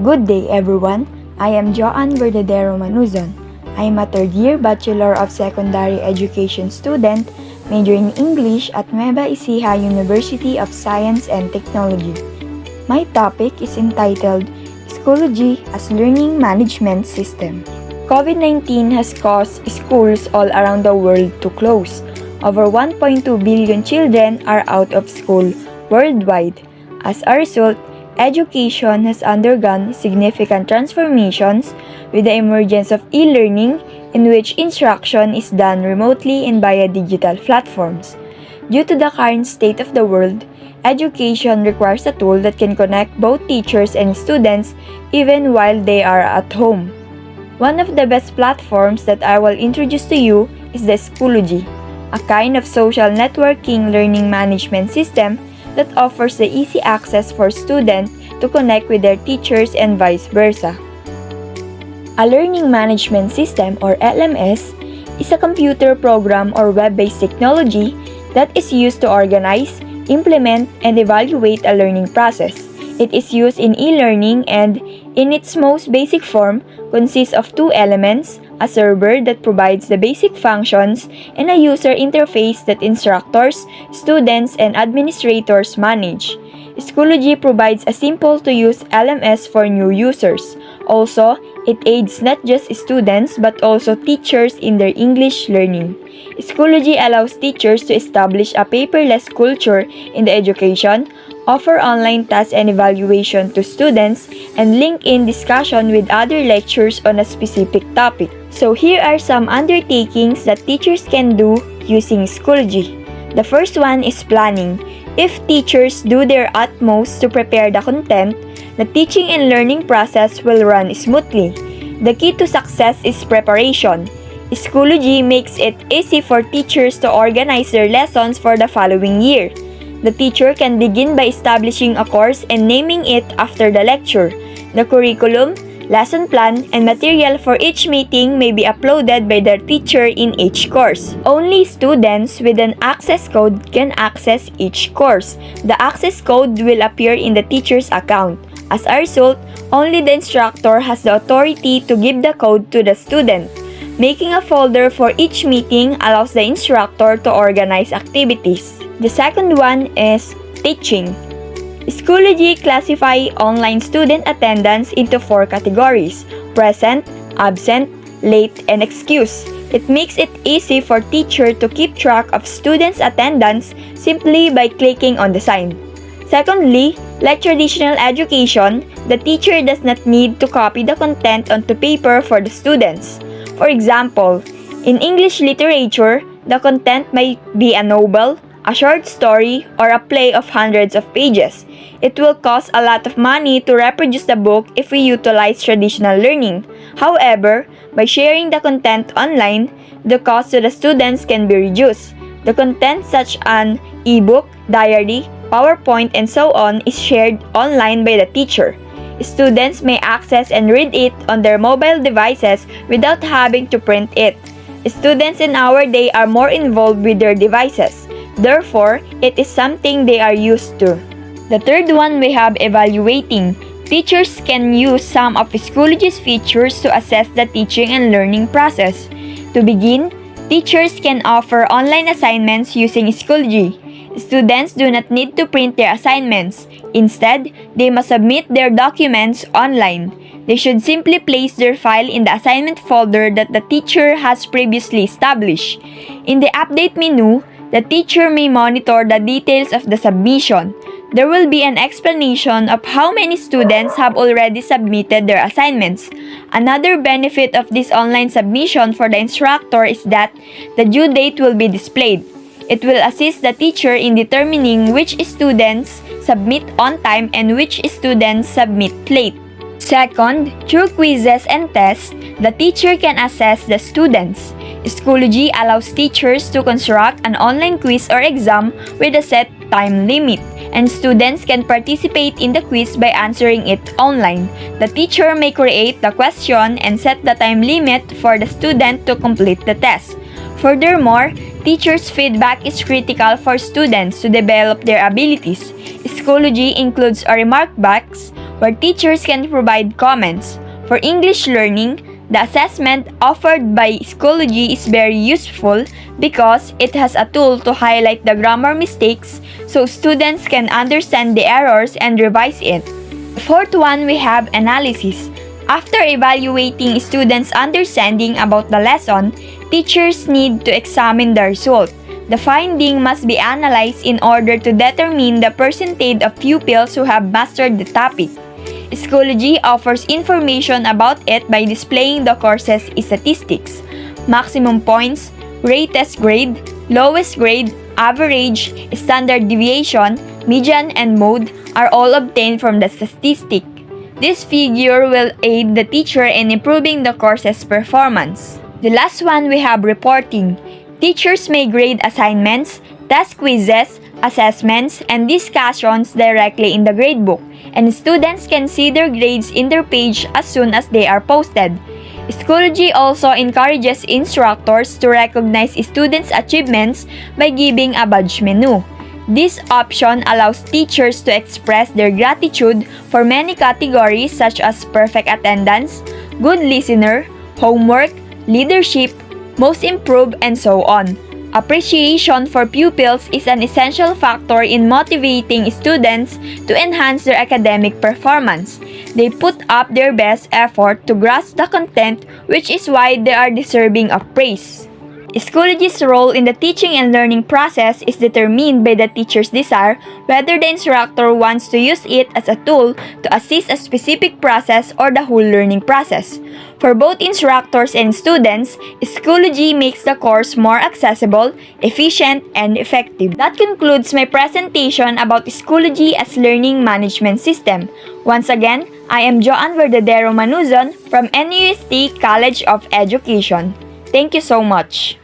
Good day everyone, I am Joanne Verdadero Manuzon. I am a third-year Bachelor of Secondary Education student majoring English at Nueva Ecija University of Science and Technology. My topic is entitled Schoology as Learning Management System. COVID-19 has caused schools all around the world to close. Over 1.2 billion children are out of school worldwide. As a result, education has undergone significant transformations with the emergence of e-learning, in which instruction is done remotely and via digital platforms. Due to the current state of the world, education requires a tool that can connect both teachers and students even while they are at home. One of the best platforms that I will introduce to you is the Schoology, a kind of social networking learning management system that offers the easy access for students to connect with their teachers and vice versa. A learning management system, or LMS, is a computer program or web-based technology that is used to organize, implement, and evaluate a learning process. It is used in e-learning and, in its most basic form, consists of two elements: a server that provides the basic functions and a user interface that instructors, students, and administrators manage. Schoology provides a simple-to-use LMS for new users. Also, it aids not just students but also teachers in their English learning. Schoology allows teachers to establish a paperless culture in the education, offer online tasks and evaluation to students, and link in discussion with other lectures on a specific topic. So here are some undertakings that teachers can do using Schoology. The first one is planning. If teachers do their utmost to prepare the content, the teaching and learning process will run smoothly. The key to success is preparation. Schoology makes it easy for teachers to organize their lessons for the following year. The teacher can begin by establishing a course and naming it after the lecture. The curriculum, lesson plan, and material for each meeting may be uploaded by the teacher in each course. Only students with an access code can access each course. The access code will appear in the teacher's account. As a result, only the instructor has the authority to give the code to the student. Making a folder for each meeting allows the instructor to organize activities. The second one is teaching. Schoology classify online student attendance into 4 categories: present, absent, late, and excuse. It makes it easy for teacher to keep track of students' attendance simply by clicking on the sign. Secondly, like traditional education, the teacher does not need to copy the content onto paper for the students. For example, in English literature, the content might be a novel, a short story, or a play of hundreds of pages. It will cost a lot of money to reproduce the book if we utilize traditional learning. However, by sharing the content online, the cost to the students can be reduced. The content such as an e-book, diary, PowerPoint, and so on is shared online by the teacher. Students may access and read it on their mobile devices without having to print it. Students in our day are more involved with their devices. Therefore, it is something they are used to. The third one, we have evaluating. Teachers can use some of Schoology's features to assess the teaching and learning process. To begin, teachers can offer online assignments using Schoology. Students do not need to print their assignments. Instead, they must submit their documents online. They should simply place their file in the assignment folder that the teacher has previously established. In the update menu, the teacher may monitor the details of the submission. There will be an explanation of how many students have already submitted their assignments. Another benefit of this online submission for the instructor is that the due date will be displayed. It will assist the teacher in determining which students submit on time and which students submit late. Second, through quizzes and tests, the teacher can assess the students. Schoology allows teachers to construct an online quiz or exam with a set time limit, and students can participate in the quiz by answering it online. The teacher may create the question and set the time limit for the student to complete the test. Furthermore, teachers' feedback is critical for students to develop their abilities. Schoology includes a remark box where teachers can provide comments. For English learning, the assessment offered by Schoology is very useful because it has a tool to highlight the grammar mistakes so students can understand the errors and revise it. The fourth one, we have analysis. After evaluating students' understanding about the lesson, teachers need to examine the result. The finding must be analyzed in order to determine the percentage of pupils who have mastered the topic. Schoology offers information about it by displaying the course's statistics. Maximum points, greatest grade, lowest grade, average, standard deviation, median, and mode are all obtained from the statistic. This figure will aid the teacher in improving the course's performance. The last one, we have reporting. Teachers may grade assignments, test quizzes, assessments, and discussions directly in the gradebook, and students can see their grades in their page as soon as they are posted. Schoology also encourages instructors to recognize students' achievements by giving a badge menu. This option allows teachers to express their gratitude for many categories such as perfect attendance, good listener, homework, leadership, most improved, and so on. Appreciation for pupils is an essential factor in motivating students to enhance their academic performance. They put up their best effort to grasp the content, which is why they are deserving of praise. Schoology's role in the teaching and learning process is determined by the teacher's desire whether the instructor wants to use it as a tool to assist a specific process or the whole learning process. For both instructors and students, Schoology makes the course more accessible, efficient, and effective. That concludes my presentation about Schoology as learning management system. Once again, I am Joan Verdadero Manuzon from NUST College of Education. Thank you so much.